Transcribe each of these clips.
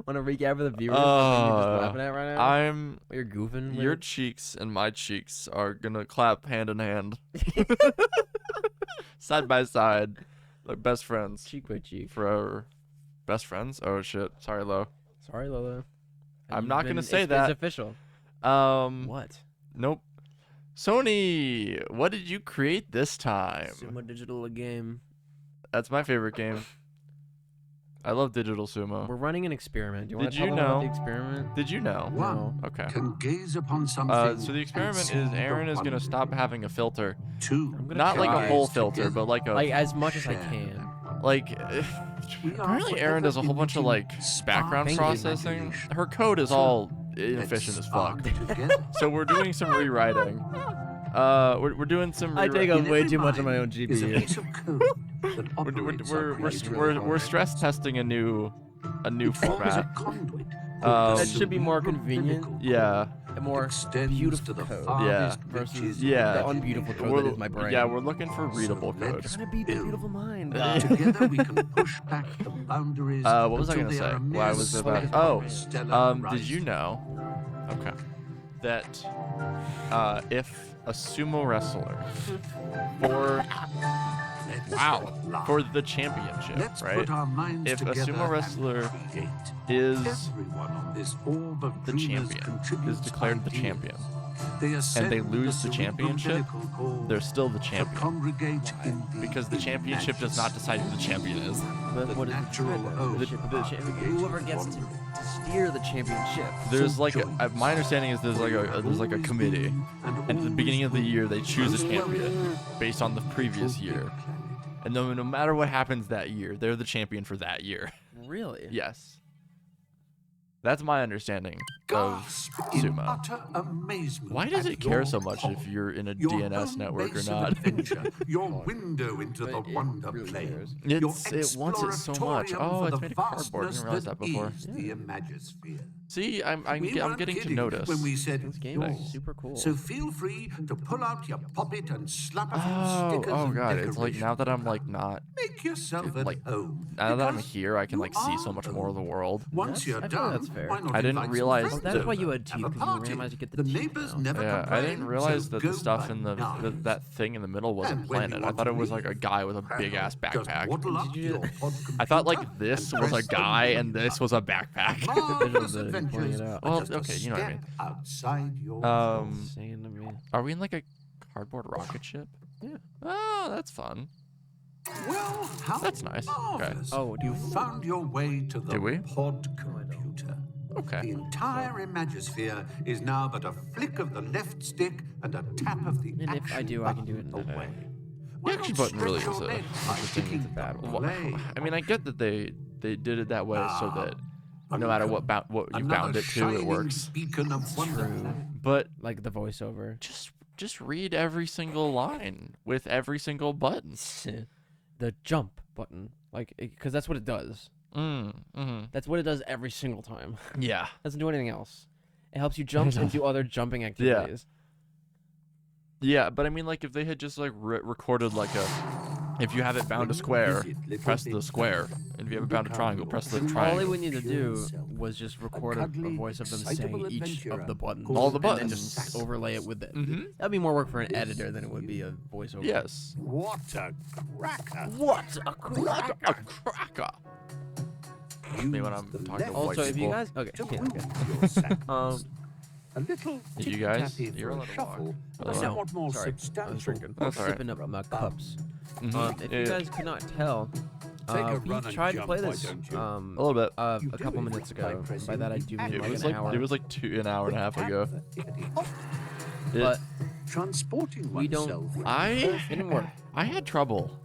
wanna recap for the viewers what you're just laughing at right now? What you're goofing with? Your cheeks and my cheeks are gonna clap hand in hand, side by side, like best friends. Cheek by cheek. Forever. Best friends? Oh shit. Sorry, Lo. Sorry, Lola. I'm not gonna say that. It's official. What? Nope. Sony, what did you create this time? Sumo Digital, a game. That's my favorite game. I love digital sumo. We're running an experiment. Do you want to Did you tell them about know? the experiment? Did you know? No. Okay. Can gaze upon something So the experiment is Aaron is gonna stop having a filter. I'm gonna Not like a try. whole filter, but like a Like as much as I can. like. Apparently, Erin does a whole bunch of like background Thank you. processing. Her code is all inefficient as fuck. So we're doing some rewriting. We're doing some. I take up way too much of my own GPU. We're stress testing a new format. That should be more convenient. Yeah. A more beautiful code. Yeah. Versus Yeah. the unbeautiful code that is my brain. Yeah, we're looking for readable code. Trying to beat the beautiful mind. Together we can push back the boundaries. What was I until gonna they are say? a Why mere was it about? slit Oh, of stellar did you horizon. know? Okay. That if a sumo wrestler for the championship, Let's right? put our minds If a together sumo and wrestler create. is Everyone on this orb of the dreamers champion, contributes is declared the ideas. champion, They and they lose the championship, they're still the champion. Congregate in Because the championship does not decide who the champion is. But what is the natural championship? Whoever gets to steer the championship. There's like my understanding is there's like a committee, and at the beginning of the year they choose a champion based on the previous year, and no matter what happens that year, they're the champion for that year. Really? Yes. That's my understanding of sumo. Why does it care so much if you're in a DNS network or not? Your window into the wonder really plane. cares. It wants it so much. Oh, it's made of cardboard. I didn't realize that before. The Imagisphere. See, I'm We weren't getting to kidding notice. when we said This game is yours. super cool. So feel free to pull out your puppet and slap a few Oh, stickers oh and god, it's like decorations. now that I'm like not Make yourself at like home. now that I'm because here, I can you like see so are much more of the home. world. Once you're I feel done, that's fair. why not I didn't invite some realize friends that's that- why you over? had teeth, Have a because you party. realize you get the The teeth neighbors now. never Yeah, I complain, didn't realize so that go the stuff by in night. that thing in the middle wasn't And when you planet. I want thought to it was like a leave, guy with a big ass just backpack. waddle up to your pod I thought computer like this and was a press the guy and button. this was a backpack. Marvelous Visuals editing, pointing adventures it out. are Well, just a okay, you know what I mean. step outside your Saying to me. Are we in like a cardboard rocket ship? Yeah. Oh, that's fun. Well, how That's nice. Okay. marvelous. Oh, you found your way to the Did we? pod computer. The Okay. entire Imagisphere is now but a flick of the left stick and a tap of the And if I action do, I can do it in button a day. away. The Why action not button really stretch is your a legs by interesting. kicking bad the one. play? I mean, I get that they did it that way so that no matter what you Another bound it to, it shining works. beacon of wonderland. But Like the voiceover. just read every single line with every single button. The jump button. Like, because that's what it does. That's what it does every single time. Yeah. Doesn't do anything else. It helps you jump and do other jumping activities. Yeah, but I mean, like, if they had just, like, recorded, like, if you have it bound to square, press the square. And if you have it bound to triangle, press the All they triangle. would need to do was just record a voice of them saying each of the buttons. All the And then buttons. just overlay it with it. Mhm. That'd be more work for an editor than it would be a voiceover. Yes. What a cracker! What a cracker! A cracker. Me when I'm talking to white Also, if you people. guys... Okay. To okay. move your sackcloth. A little You guys, tippy-tappy you're for allowed a to walk. shuffle, Oh, but no. somewhat more Sorry, I was substantial. drinking. That's all right. Sipping up my cups. Mhm. If Yeah, you guys could not tell, Take a we run and tried to jump, play why this don't you? a little bit. a You couple do it minutes by ago. By pressing that I the do action mean like It an was hour. like an hour and a half ago. But Transporting we don't- oneself. I didn't work. I had trouble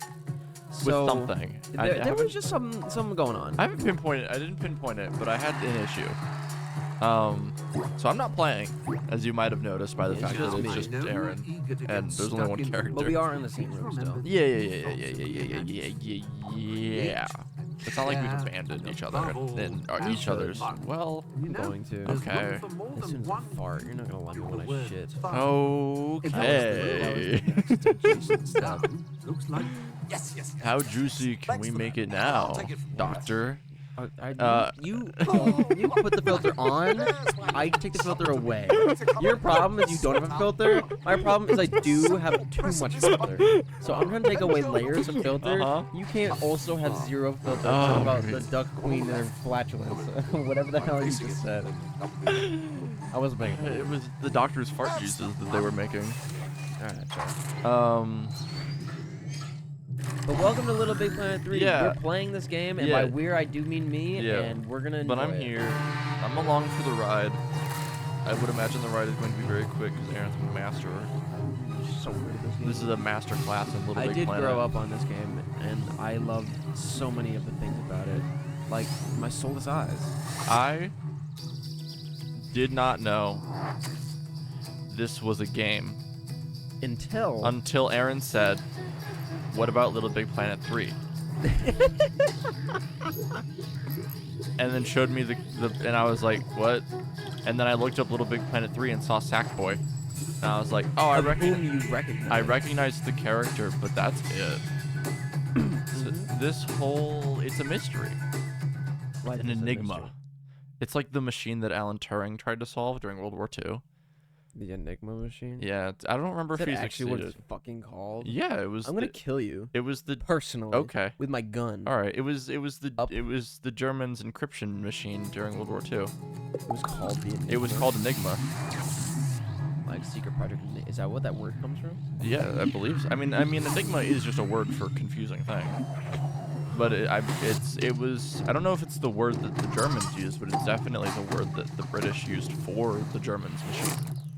with So, something. I There haven't- was just something going on. I haven't pinpointed. I didn't pinpoint it, but I had an issue. So I'm not playing, as you might have noticed by the It's fact just that it's me. just Aaron, and there's only one character. But we are in the same room still. Yeah. It's not like we've abandoned each other and each other's. Well, I'm going to. okay. As soon as I fart, you're not gonna let me when I shit. Okay. Looks like How juicy can we make it now, Doctor? You put the filter on, I take the filter away. Your problem is you don't have a filter. My problem is I do have too much filter. So I'm trying to take away layers of filter. You can't also have zero filter. Talk about the duck queen and her flatulence. Whatever the hell you just said. I wasn't making it. It was the doctor's fart juices that they were making. Alright, sure. But welcome to Little Big Planet 3. Yeah. We're playing this game, and by we're, I do mean me, and we're gonna enjoy But I'm here. I'm along for the ride. I would imagine the ride is going to be very quick because Aaron's a master. So weird, this game. This is a master class in Little Big Planet. I did grow up on this game, and I loved so many of the things about it. Like, my soulless eyes. I did not know this was a game until Erin said, "What about Little Big Planet 3?" And then showed me the and I was like, "What?" And then I looked up Little Big Planet 3 and saw Sackboy. And I was like, "Oh, I recognized the character, but that's it." So this whole it's a mystery. An enigma. It's like the machine that Alan Turing tried to solve during World War II. The Enigma machine? Yeah, I don't remember if he's actually what it's fucking called. Yeah, it was. I'm gonna kill you. It was the personally. Okay. With my gun. All right. It was the Germans' encryption machine during World War II. It was called the Enigma. It was called Enigma. Like secret project. Is that what that word comes from? Yeah, I believe so. I mean, Enigma is just a word for confusing thing. But it was. I don't know if it's the word that the Germans used, but it's definitely the word that the British used for the Germans' machine.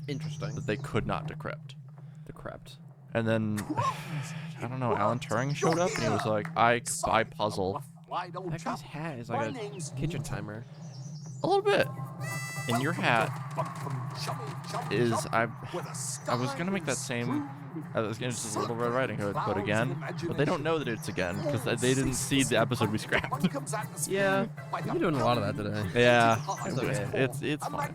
Interesting. That they could not decrypt. Decrypt. And then, I don't know, Alan Turing showed up and he was like, "I buy puzzle." That guy's hat is like a kitchen timer. A little bit. And your hat is I was gonna make that same. I was gonna just a Little Red Riding Hood, but again, but they don't know that it's again because they didn't see the episode we scrapped. Yeah, we've been doing a lot of that today. Yeah, it's okay. It's fine.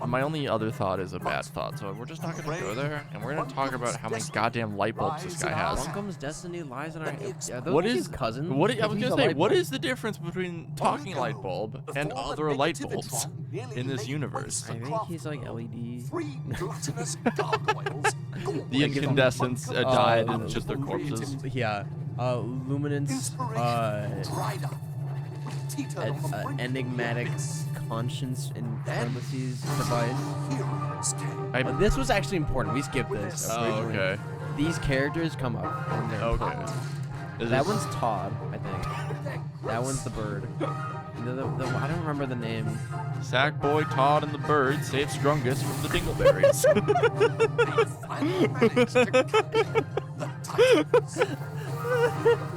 My only other thought is a bad thought, so we're just not gonna go there, and we're gonna talk about how many goddamn light bulbs this guy has. Buncombe's destiny lies in our. Yeah, what is cousin? I was gonna say, what is the difference between talking light bulb and other light bulbs in this universe? I think he's like LED. The incandescents died and just their corpses. Yeah. Luminance. Enigmatic conscience in parentheses device. This was actually important. We skipped this. Oh, okay. These characters come up. Okay. That one's Todd, I think. That one's the bird. I don't remember the name. Sackboy, Todd, and the bird save Strungus from the dingleberries.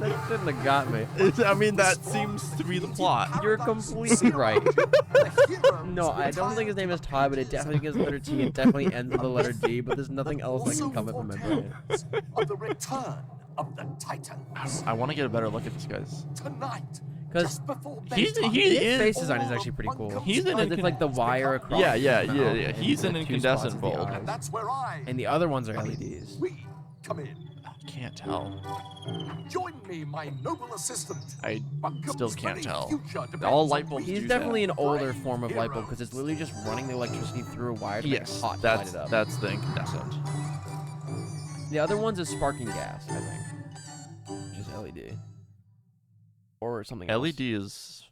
That shouldn't have got me. I mean, that seems to be the plot. You're completely right. No, I don't think his name is Todd, but it definitely begins with the letter T. It definitely ends with the letter D, but there's nothing else that can come up in my brain. Of the return of the Titan. I want to get a better look at this guy's. Tonight. Because his face design is actually pretty cool. He's an it's like the wire across. Yeah. He's an incandescent bulb. And the other ones are LEDs. We come in. I can't tell. Join me, my noble assistant. I still can't tell. All light bulbs. He's definitely an older form of light bulb because it's literally just running the electricity through a wire to make it hot to light it up. That's the incandescent. The other one's is sparking gas, I think, which is LED. Or something else. LED is.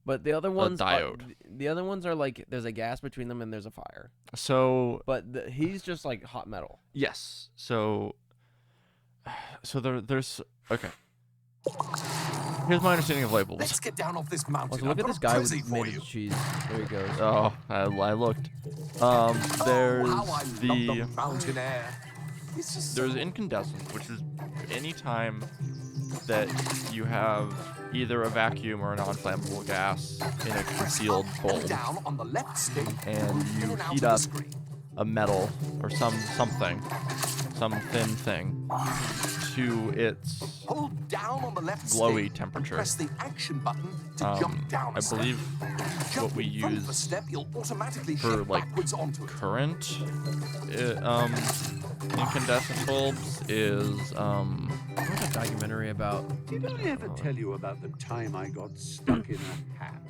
But the other ones, diode. The other ones are like there's a gas between them and there's a fire. So. But he's just like hot metal. Yes. So there's okay. Here's my understanding of light bulbs. Let's get down off this mountain. Also, look at this guy with made of cheese. There he goes. Oh, I looked. There's the mountain air. There's incandescent, which is any time that you have either a vacuum or a non-flammable gas in a concealed bulb, and you heat up a metal or some thin thing to its glowy temperature. Press the action button to jump down I believe what we use for like current incandescent bulbs is I watched a documentary about. Did I ever tell you about the time I got stuck in a hat?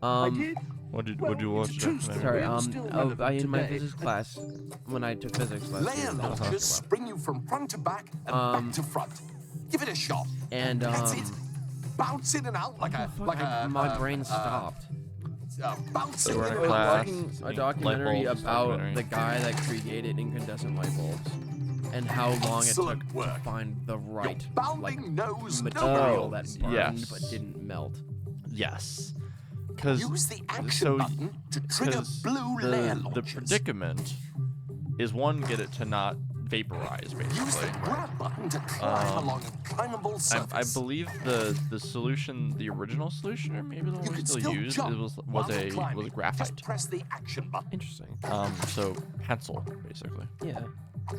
I did. What did Well, you watch? it's a true story. Sorry, It's still relevant in my today. physics class, when I took physics last year, Layer that was launchers talking spring you from front to back and back to front. Give it a shot. and That's it. Bounce in and out like my brain stopped. Bounce They in were in and a I was class. watching a light documentary bulbs about documentary. the guy that created incandescent light bulbs and how long it took Excellent work. to find the right bounding nose material Oh, that burned yes. but didn't melt. Yes. Because Use the action button to trigger blue layer the launchers. predicament is one, get it to not vaporize, Use the basically. grab button to climb along a climbable surface. I believe the solution, the original solution, or maybe the one You we can still still use, jump it was while a climbing. graphite. Just press the action button. Interesting. So pencil, basically. Yeah.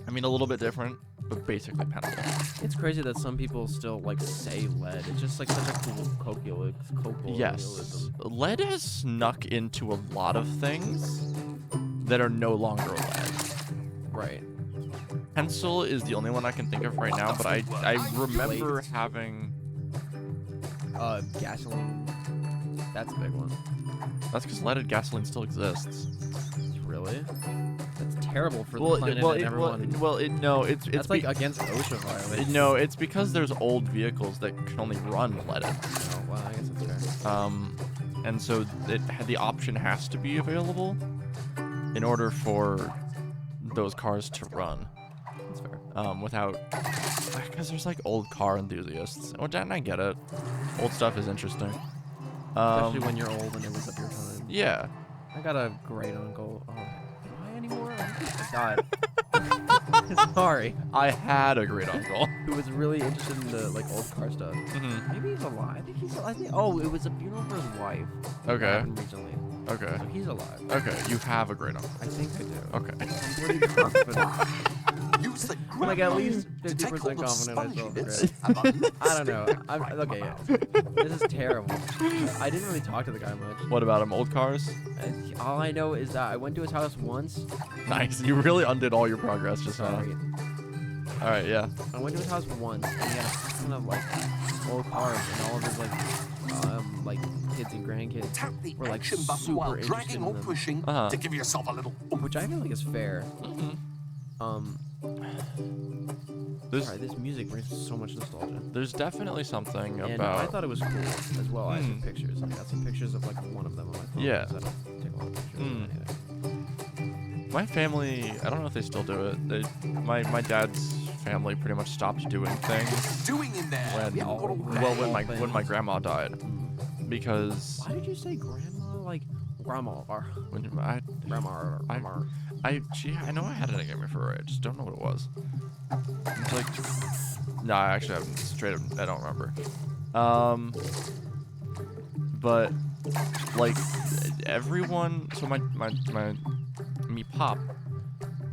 I mean, a little bit different, but basically pencil. It's crazy that some people still like say lead. It's just like such a cool colloquialism. Yes, lead has snuck into a lot of things that are no longer lead. Right. Pencil is the only one I can think of right now, but I remember having. Gasoline. That's a big one. That's because leaded gasoline still exists. Really? That's terrible for the planet and everyone. It's That's like against OSHA violations. no, it's because there's old vehicles that can only run leaded. Oh, well, I guess that's fair. And so the option has to be available in order for those cars to run. That's fair. Without, because there's like old car enthusiasts. Oh, and I get it. Old stuff is interesting. Especially when you're old and it was of your time. Yeah. I got a great uncle. Oh, do I anymore? I think I died. Sorry. I had a great uncle. Who was really interested in the like old car stuff. Mm-hmm. Maybe he's alive. I think he's. I think. Oh, it was a funeral for his wife. That Okay. happened recently. Okay. So he's alive. Okay. You have a great uncle. I think I do. Okay. I'm pretty confident. Use the I'm grab like at button least to take 50% hold of confident I still have a sponginess great. and the left I don't know. stick to I'm climb okay. above. Yeah. This is terrible. I didn't really talk to the guy much. What about him? Old cars? All I know is that I went to his house once. Nice. You really undid all your progress just now. Sorry. All right. Yeah. I went to his house once, and he had a ton of like old cars, and all of his like kids and grandkids Tap the were like action button super while interested dragging in or them, pushing Uh-huh. to give yourself a little oomph. which I feel like is fair. There's Sorry, this music brings so much nostalgia. there's definitely something And about. I thought it was cool as well. I took pictures. I got some pictures of like one of them on my phone. Yeah. 'Cause I don't take a lot of pictures. Anyway. My family, I don't know if they still do it. My dad's family pretty much stopped doing things Doing in there. when We haven't got all well that. when my grandma died, because Why did you say grandma? Like grandma or when grandma or grandma? I know I had a nickname for her. I just don't know what it was. It's like, no, I actually haven't straight up. I don't remember. But like everyone. So me pop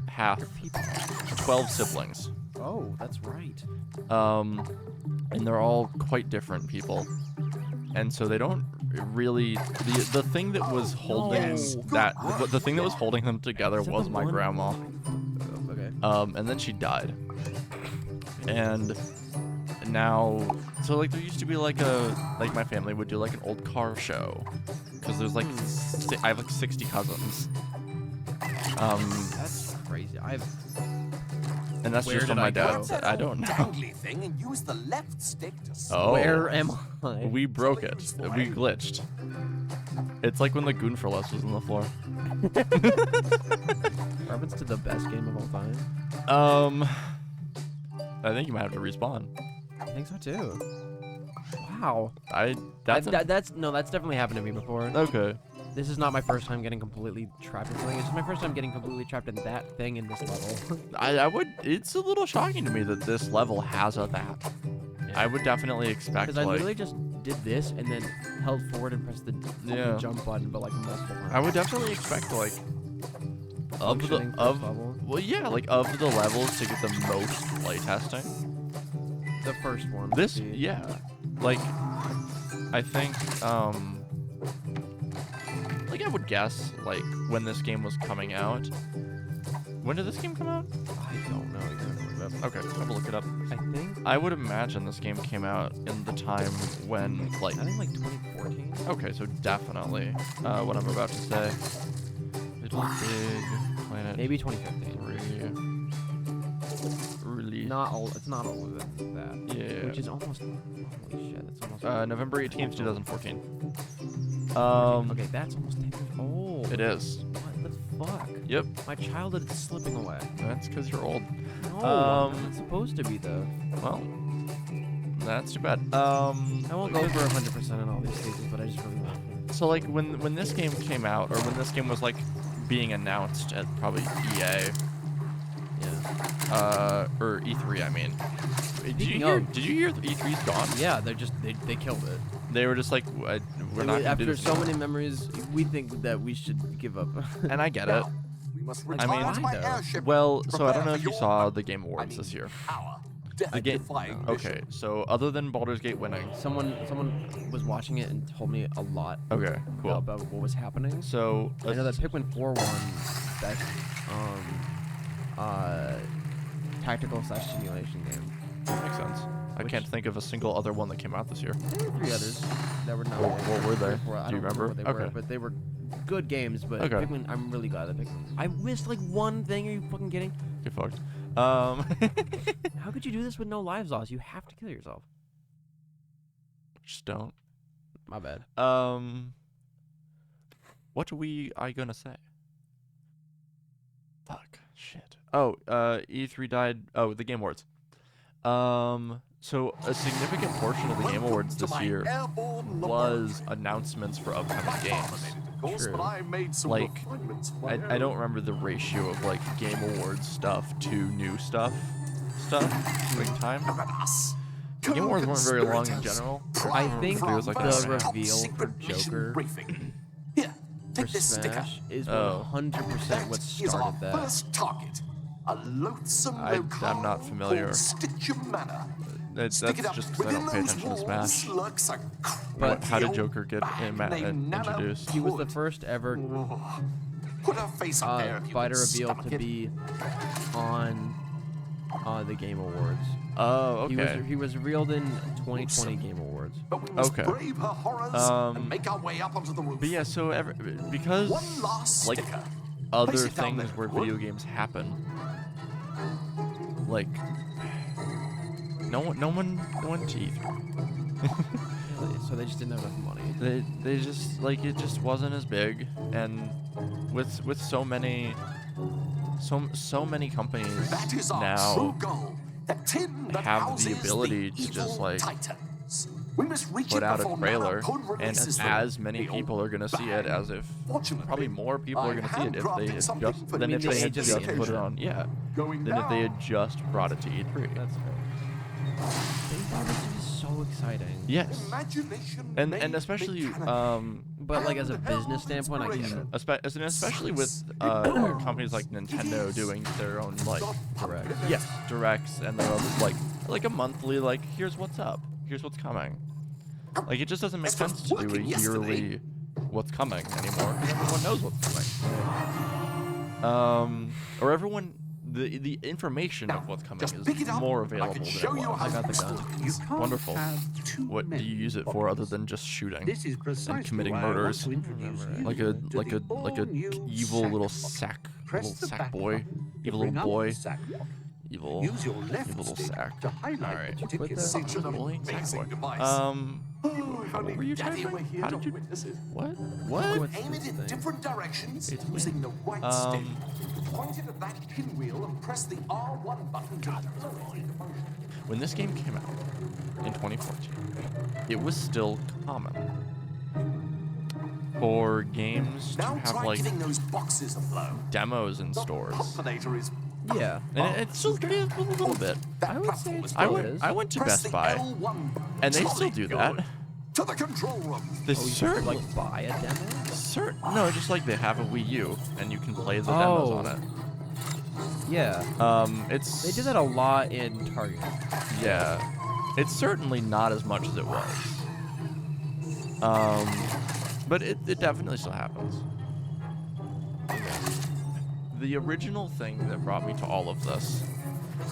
have 12 siblings. Oh, that's right. And they're all quite different people. And so they don't really the thing that was holding the thing that was holding them together Is that was the my one? grandma. Okay. And then she died. And now so like there used to be like my family would do like an old car show, because there's like I have like 60 cousins. That's crazy. And that's Where just did on my I go? dad's. I don't know. Dangly thing and use the left stick to Oh. Where am I? We broke it. We glitched. It's like when the Goonfurless was on the floor. Reference to the best game of all time. I think you might have to respawn. I think so too. Wow. That's That's definitely happened to me before. okay. This is not my first time getting completely trapped in something. It's just my first time getting completely trapped in that thing in this level. It's a little shocking to me that this level has a that. I would definitely expect Because I like literally just did this and then held forward and pressed the jump button, but like multiple times. I would definitely expect like of Functioning the first level. well yeah like of the levels to get the most playtesting. The first one. This would be- yeah, like I think like I would guess like when this game was coming out. When did this game come out? I don't know. You're gonna look it up. Okay, I'm gonna look it up. I think. I would imagine this game came out in the time when, like... I think like 2014. Okay, so definitely what I'm about to say. Little Big Planet Maybe 2015. 3 release. Not all. It's not older than that. Yeah. Which is almost. Holy shit! That's almost. November 18th, 2014. Okay, that's almost 10 years old. It is. What the fuck? Yep. My childhood is slipping away. That's because you're old. No, I'm not supposed to be though. Well, that's too bad. I won't go for 100% in all these cases, but I just really want to. So like when this game came out, or when this game was like being announced at probably EA, Yeah. or E3, I mean. Did Speaking you hear? of- Did you hear E3's gone? Yeah, they killed it. They were just like, we're not gonna do After this so anymore." many memories, we think that we should give up. And I get it. Now, we must I retire mean- to my Why, though? airship. Well, so I don't know Prepare if you for saw your- the Game Awards this year. Power. The game. Death-defying Okay, mission. so other than Baldur's Gate winning. Someone was watching it and told me a lot Okay, cool. about what was happening. So I know that Pikmin 4 won best tactical / simulation game. that makes sense. I Which- can't think of a single other one that came out this year. There were 3 others that were not. What were they? I Do you don't remember remember? what they Okay. were, but they were good games. But Okay. Pikmin, I'm really glad that Pikmin. I missed like one thing. Are you fucking kidding? Get fucked. How could you do this with no lives lost? You have to kill yourself. Just don't. My bad. What I gonna say? Fuck. Shit. Oh, E3 died. Oh, the Game Awards. So a significant portion of the Game Awards this year was announcements for upcoming games. True. Like, I don't remember the ratio of like Game Awards stuff to new stuff, like time. The Game Awards weren't very long in general. I think It was like the that. reveal for Joker Here, for take this sticker. Smash is Oh. 100% what That is our started that. first target. A loathsome I'm not familiar. called Stitchem Manor. That's Stick it up just because I within don't pay those attention to walls Smash. lurks a But how did creepy Joker get old bag named Nana introduced? He was the Hood. first ever Put her face up there if you fighter can revealed stomach to it. be on the Game Awards. Oh, okay. He was revealed in 2020 Game Awards. But we must Okay. brave her horrors and make our way up onto the roof. But yeah, so because One last like sticker. other Place it down things there, where Hood. video games happen, like no one to E3. Really? So they just didn't have enough money. They just like it just wasn't as big, and with so many companies That is our now true goal. The tin that have the houses ability to evil just, like, titans. We must reach put it out a before trailer, Nana Hood and releases them. as many The people are gonna see it bang. as if Fortunately, probably more people are I gonna see it if they handcrafted had something just for than the if they had age of just the put it occasion. on Going than if they down. had just brought it to E3. That's fair. This is so exciting. Yes. Imagination And made especially mechanical. But like as a business standpoint, I get it. especially with companies like Nintendo doing their own like Correct. directs and their own like a monthly like here's what's up, here's what's coming. Like it just doesn't make sense to do a working yesterday. yearly what's coming anymore. 'Cause everyone knows what's coming. Or everyone the information of what's coming Just pick is it up. more I available can than show it you was. how I got the to gun. install You it. can't Wonderful. have too What do many you use it for other than just shooting? This is precisely committing why murders. I want to introduce you Like to a the all-new evil sack little lock. sack Press little the sack back boy, button to evil bring little up boy, the sack lock. evil Use your left evil little stick sack. to highlight Alright. the particular that? Such an Bullying sack amazing boy. device. How Only were you Daddy typing? were here How to did you? witness it. What? What's Aim it this in thing? different directions It's using the right stick. Um, Point it at that pinwheel and press the R1 button. God, When this game came out in 2014, it was still common for games to Now have try like getting those boxes afloat. demos in The stores, Pompinator is Yeah. and it still is a little bit. that I would platform say is it's I still went is. I went to Press Best the Buy, L1 button. and they Jolly still do that. good. To the control room. They Oh, you certainly like buy a demo? no, just like they have a Wii U, and you can play the demos on it. Yeah. It's They did that a lot in Target. Yeah, it's certainly not as much as it was. But it definitely still happens. The original thing that brought me to all of this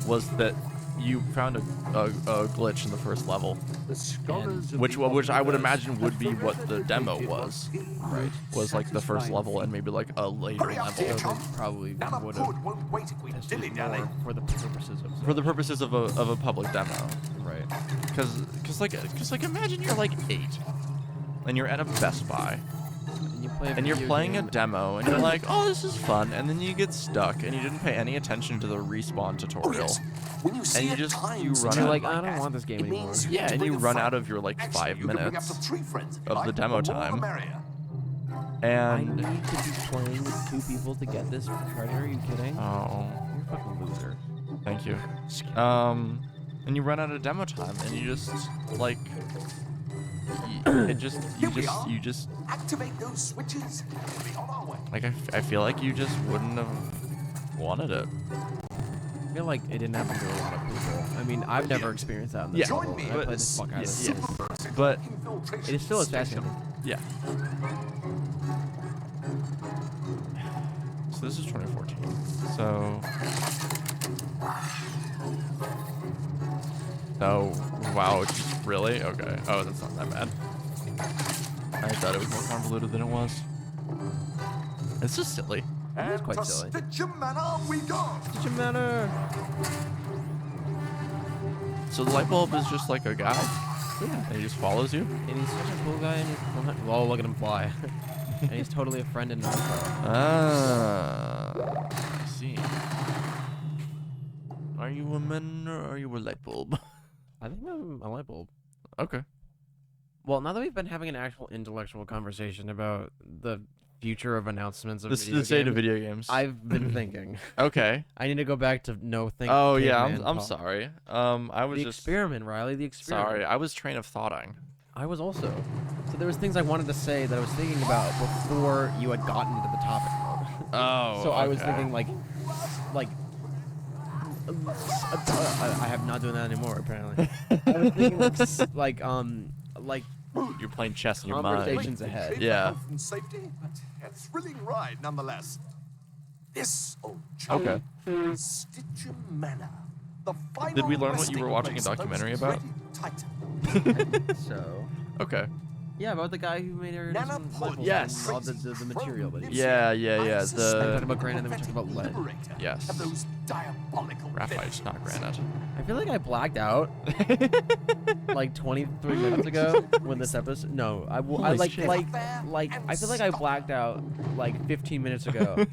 was that you found a glitch in the first level, The scholars of which the which I would Omniverse imagine would have be what the forever demo depicted was, what right? Was like the first level and maybe like a later Hurry up, level dear So chum. they probably Nana would Pud have won't wait if we tested dilly-dally. more for the purposes of for the purposes of a public demo. right. Cause like imagine you're like 8, and you're at a Best Buy. And you play a And you're video playing a game. demo, and you're like, oh, this is fun, and then you get stuck, and you didn't pay any attention to the respawn Oh, tutorial. yes. When you see you a just- time you run sign out. You're like, like I don't that, want this game it anymore. means Yeah, to and bring you a run friend. out of your like Actually, 5 you can bring up minutes, to 3 friends if you of the like. demo The more time. the merrier. I and need to be playing with 2 people to get this treasure. Are you kidding? oh, You're a fucking loser. thank you. And you run out of demo time, and you just like, you just Activate those switches. We'll be on our way. like I feel like you just wouldn't have wanted it. I feel like it didn't happen to a lot of people. I mean, I've never experienced that in this Yeah. level, Join me and I but- played the fuck out of this. yeah. game. But It is still as fascinating. yeah. So this is 2014. So. Oh, wow, just really? Okay. Oh, that's not that bad. I thought it was more convoluted than it was. It's just silly. It is And quite to silly. Stitchem Manor we go. Doesn't matter. So the light bulb is just like a guy, Yeah. and he just follows you? And he's such a cool guy, and he's well, look at him fly. And he's totally a friend in Naruto. Ah, I see. Are you a man or are you a light bulb? I think I'm a light bulb. Okay. Well, now that we've been having an actual intellectual conversation about the future of announcements of This is video the state of games, video games. I've been thinking. Okay. I need to go back to no think. Oh yeah, caveman I'm talk. sorry. I was The just experiment, Riley. The experiment. sorry. I was train of thoughting. I was also. So there was things I wanted to say that I was thinking about before you had gotten into the topic mode. Oh. So I was okay. thinking like, I have not doing that anymore apparently. I was thinking like You're playing chess in your mind. conversations ahead. Yeah. Health and safety, but a thrilling ride nonetheless. This old chum Okay. is Stitchem Manor. The final Did we learn what you resting were watching a place of documentary those about? dreaded Titans. So Okay. yeah, about the guy who made Erin Nana some Pud, light bulbs Yes. and all the material that he used. Yeah. I The talked about granite, then we talked about lead. Yes. Of those diabolical graphite, villains. not granite. I feel like I blacked out like 23 minutes ago when this episode. No, I Holy like shit. I feel like I blacked out like 15 minutes ago,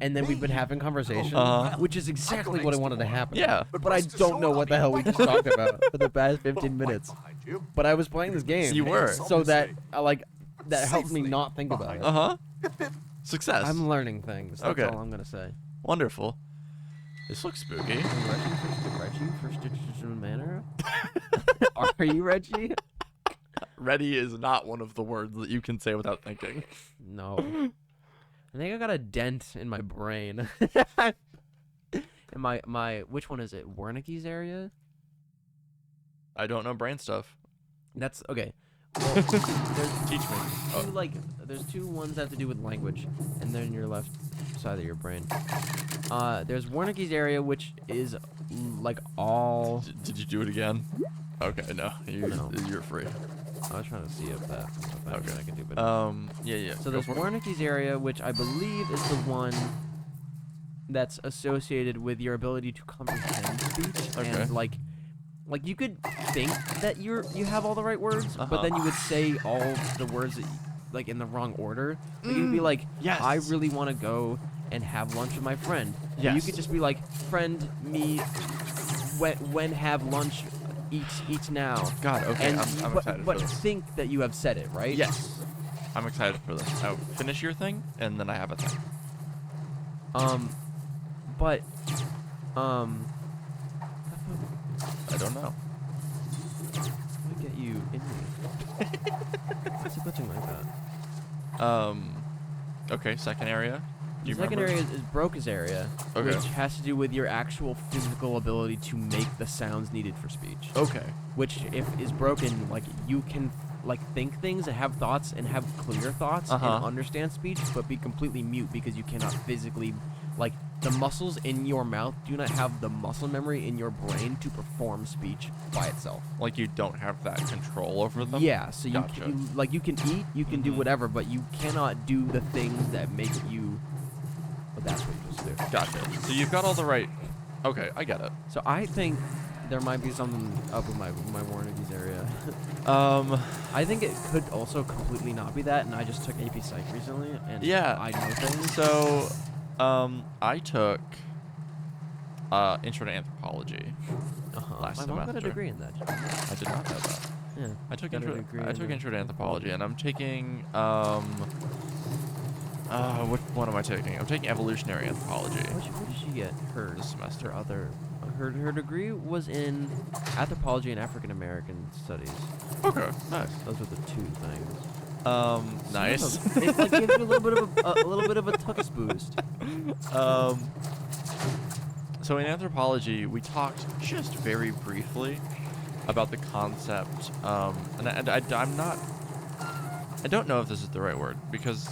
and then we've been having conversation, Uh-huh. which is exactly what I wanted to happen. Yeah. But I don't know what the hell we just talked about for the past 15 minutes. Behind you. But I was playing this game. You were. So that that helped me not think about it. Uh huh. Success. I'm learning things. That's Okay. all I'm gonna say. Wonderful. This looks spooky. Reggie for Stitchem Manor? Are you Reggie? Ready is not one of the words that you can say without thinking. No. I think I got a dent in my brain. In my which one is it? Wernicke's area? I don't know brain stuff. That's okay. Well, there's Teach me. there's 2 ones that have to do with language, and then your left side of your brain. There's Wernicke's area, which is like all. Did you do it again? Okay, no. No. You're free. I was trying to see if that Okay. I can do, but Yeah. so go there's for it. Wernicke's area, which I believe is the one that's associated with your ability to comprehend speech. Okay. And like you could think that you have all the right words, but then you would say all the words that like in the wrong order. Like, you'd be like, yes. I really want to go and have lunch with my friend. But you Yes. could just be like, friend, me, when have lunch, eat now. God, okay, And I'm but excited for this. think that you have said it, right? Yes. I'm excited for this. Now, finish your thing, and then I have a thing. But I don't know. Let me get you in me. What's it glitching like that? Okay, second area. Do you The second remember? area is Broca's area, Okay. which has to do with your actual physical ability to make the sounds needed for speech. Okay. Which, if is broken, like you can like think things and have thoughts and have clear thoughts and Uh-huh. understand speech, but be completely mute because you cannot physically like the muscles in your mouth do not have the muscle memory in your brain to perform speech by itself. Like you don't have that control over them. Yeah, so Gotcha. you can eat, you can do whatever, but you cannot do the things that make you. But that's what you're supposed to do. Gotcha. So you've got all the right. Okay, I get it. So I think there might be something up with my Warnig's area. I think it could also completely not be that, and I just took AP Psych recently, and Yeah. I know things. So, I took Intro to Anthropology last my mom got a semester. degree in that. I did not know that. Yeah. I took Got a intro. degree I in took the- Intro to Anthropology, and I'm taking what one am I taking? I'm taking Evolutionary Anthropology What did she get? Her this semester. her degree was in anthropology and African American studies. Okay, nice. Those are the two things. Nice. It like gives you a little bit of a tuckus boost. So in anthropology, we talked just very briefly about the concept, and I'm not. I don't know if this is the right word because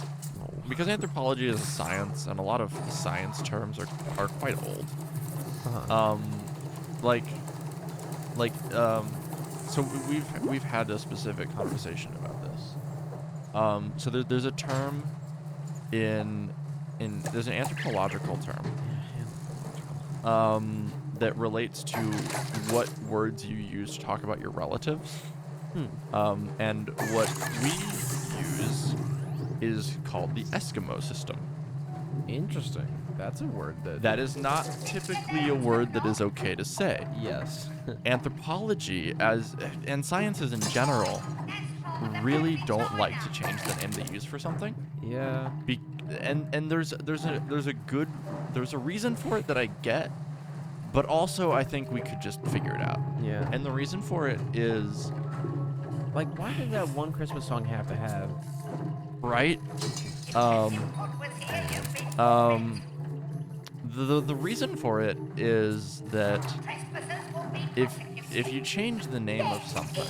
anthropology is a science, and a lot of science terms are quite old. So we've had a specific conversation about this. So there's a term in there's an anthropological term that relates to what words you use to talk about your relatives. And what we use is called the Eskimo system. Interesting. That's a word That is not typically a word that is okay to say. Yes. Anthropology and sciences in general really don't like to change the name they use for something. Yeah. And there's a reason for it that I get, but also I think we could just figure it out. Yeah. And the reason for it is Like, why did that one Christmas song have to have? right. The reason for it is that if you change the name of something,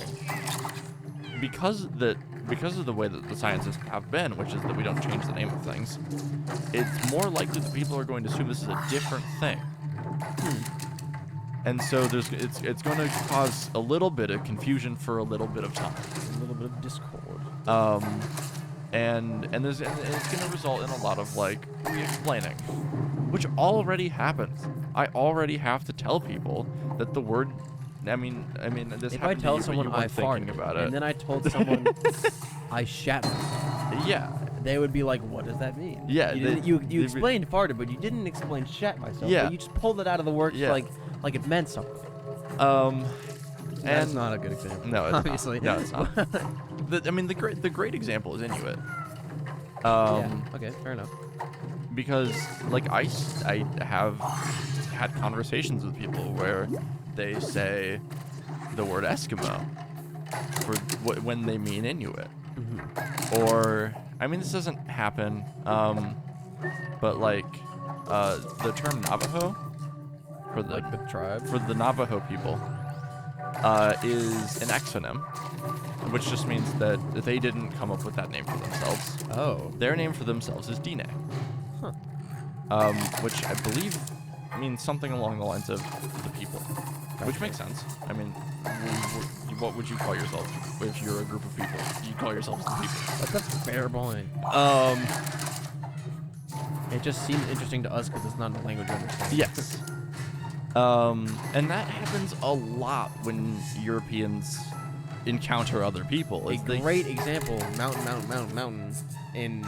because of the way that the sciences have been, which is that we don't change the name of things, it's more likely that people are going to assume this is a different thing. And so it's going to cause a little bit of confusion for a little bit of time. A little bit of discord. And it's going to result in a lot of like re-explaining, which already happens. I already have to tell people that the word. I mean, this. If I happened to tell you, but someone you I weren't thinking farted, about and it. then I told someone I shat myself, Yeah. they would be like, "What does that mean?" Yeah, you they'd be- explained farted, but you didn't explain shat myself. Yeah. But you just pulled it out of the works Yeah. like it meant something. That's And not a good example. no, it's obviously. Not. No, it's not. The great example is Inuit. Yeah. Okay. Fair enough. Because like I have had conversations with people where they say the word Eskimo for when they mean Inuit. Or I mean, this doesn't happen, but like the term Navajo for the Like the tribe. for the Navajo people is an exonym, which just means that they didn't come up with that name for themselves. Oh. Their name for themselves is Dine, which I believe means something along the lines of the people, which makes sense. I mean, what would you call yourself if you're a group of people? You call yourselves the people. That's a fair point. It just seems interesting to us because it's not a language we understand. Yes. And that happens a lot when Europeans encounter other people. A is they- great example: mountain in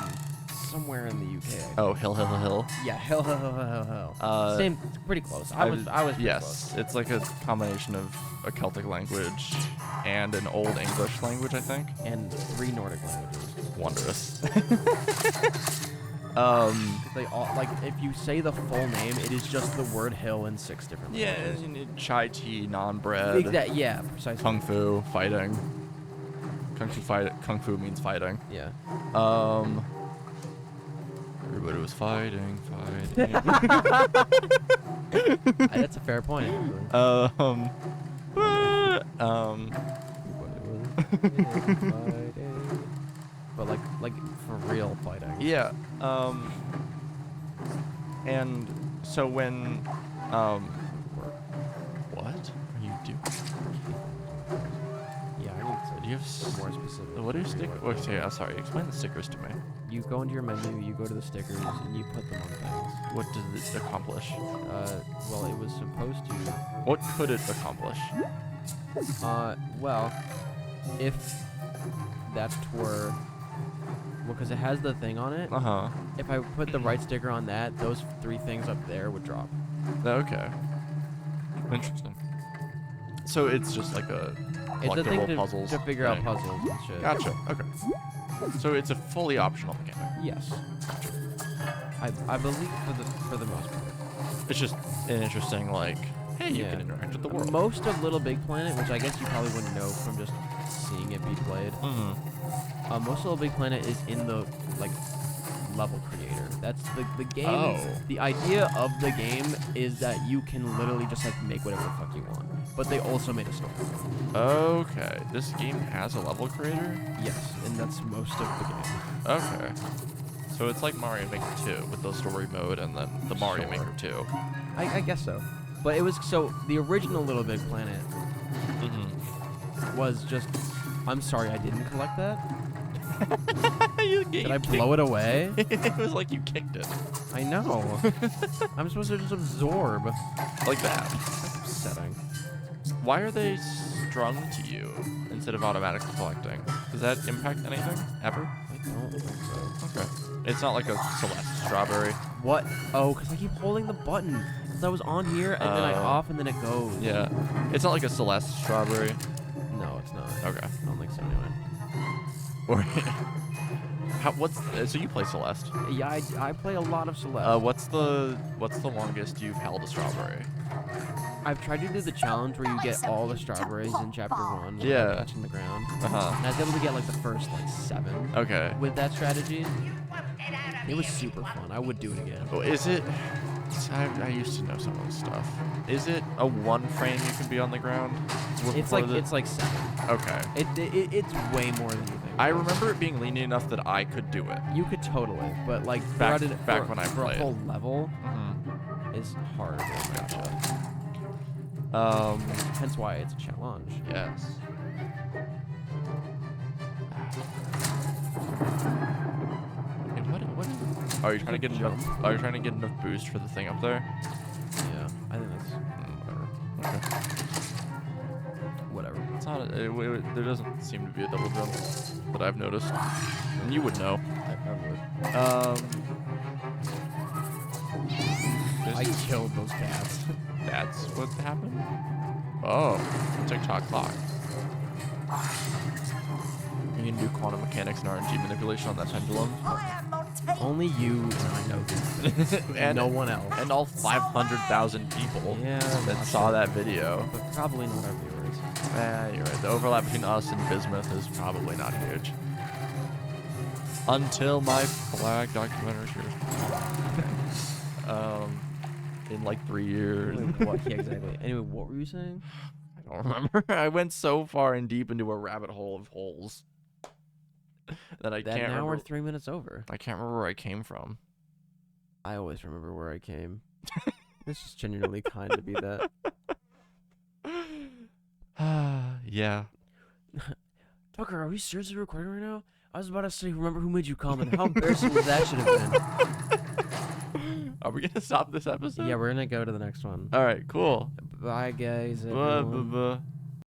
somewhere in the UK. Oh, hill. Yeah, hell. Same, pretty close. I was pretty yes, close. it's like a combination of a Celtic language and an Old English language, I think. And 3 Nordic languages. Wondrous. They all like if you say the full name, it is just the word hill in 6 different Yeah, languages. you need chai tea, non-bread, Yeah, precisely. kung fu, fighting. Kung fu means fighting. Yeah. Everybody was fighting. That's a fair point. Actually. But like for real fighting. Yeah. And So when, what are you doing? Yeah, I need Do you have to more specific. what are stickers? Okay, yeah, sorry. Explain the stickers to me. You go into your menu, you go to the stickers, and you put them on things. What does it accomplish? Well, it was supposed to. What could it accomplish? Well, if that were, well, because it has the thing on it. Uh-huh. If I put the right sticker on that, those 3 things up there would drop. Okay. Interesting. So it's just like a It's a thing collectible puzzles to figure out thing. puzzles and shit. Gotcha. Okay. So it's a fully optional mechanic. Yes. I believe for the most part. It's just an interesting, like, hey, you can interact with the world. Most of Little Big Planet, which I guess you probably wouldn't know from just seeing it be played. Mm-hmm. Most of Little Big Planet is in the like level creator. That's the game. Oh. The idea of the game is that you can literally just like make whatever the fuck you want. But they also made a story. Okay. This game has a level creator? Yes, and that's most of the game. Okay. So it's like Mario Maker 2 with the story mode and then the Mario Sure. Maker 2. I guess so. But it was so the original Little Big Planet Mm-hmm. was just. I'm sorry, I didn't collect that. Did I kicked- blow it away? It was like you kicked it. I know. I'm supposed to just absorb. Like that. That's upsetting. Why are they strung to you instead of automatically collecting? Does that impact anything? Ever? I don't think so. Okay. It's not like a Celeste strawberry. What? Oh, because I keep holding the button. Because I was on here, and then I Oh. off, and then it goes. Yeah. It's not like a Celeste strawberry. No, it's not. Okay. I don't think so anyway. Or so you play Celeste? Yeah, I play a lot of Celeste. What's the longest you've held a strawberry? I've tried to do the challenge where you get all the strawberries in chapter 1 without Yeah. touching the ground. Uh-huh. And I was able to get like the first like 7 Okay. with that strategy. It was super fun. I would do it again. Well, is it? I used to know some of this stuff. Is it a 1 frame you can be on the ground? It's Or like the- it's like 7. Okay. It's way more than you think. I remember it being lenient enough that I could do it. You could totally, but like Back- for back when I for a played. whole level Mm-hmm. is hard. Gotcha. Hence why it's a challenge. Yes. Hey, what? Are you trying to get enough? Are you trying to get enough boost for the thing up there? Yeah, I think that's Okay. whatever. It's not. There doesn't seem to be a double jump that I've noticed, and you would know. I would. This I is- killed those cats. That's what happened. Oh, TikTok clock. You can do quantum mechanics and RNG manipulation on that pendulum, Only you and I know these things. and no one else. and all 500,000 people Yeah, that not saw sure. that video. But probably not our viewers. You're right. The overlap between us and Bismuth is probably not huge. Until my flag documentary shoots. In like 3 years. Wait, what? Yeah, exactly. Anyway, what were you saying? I don't remember. I went so far and deep into a rabbit hole of holes that I That can't now remember. we're 3 minutes over. I can't remember where I came from. I always remember where I came. It's just genuinely kind to be that. Yeah. Tucker, are we seriously recording right now? I was about to say, remember who made you comment? How embarrassing would that should have been? Are we gonna stop this episode? Yeah, we're gonna go to the next one. All right. Cool. Bye, guys. Buh, buh, everyone. buh.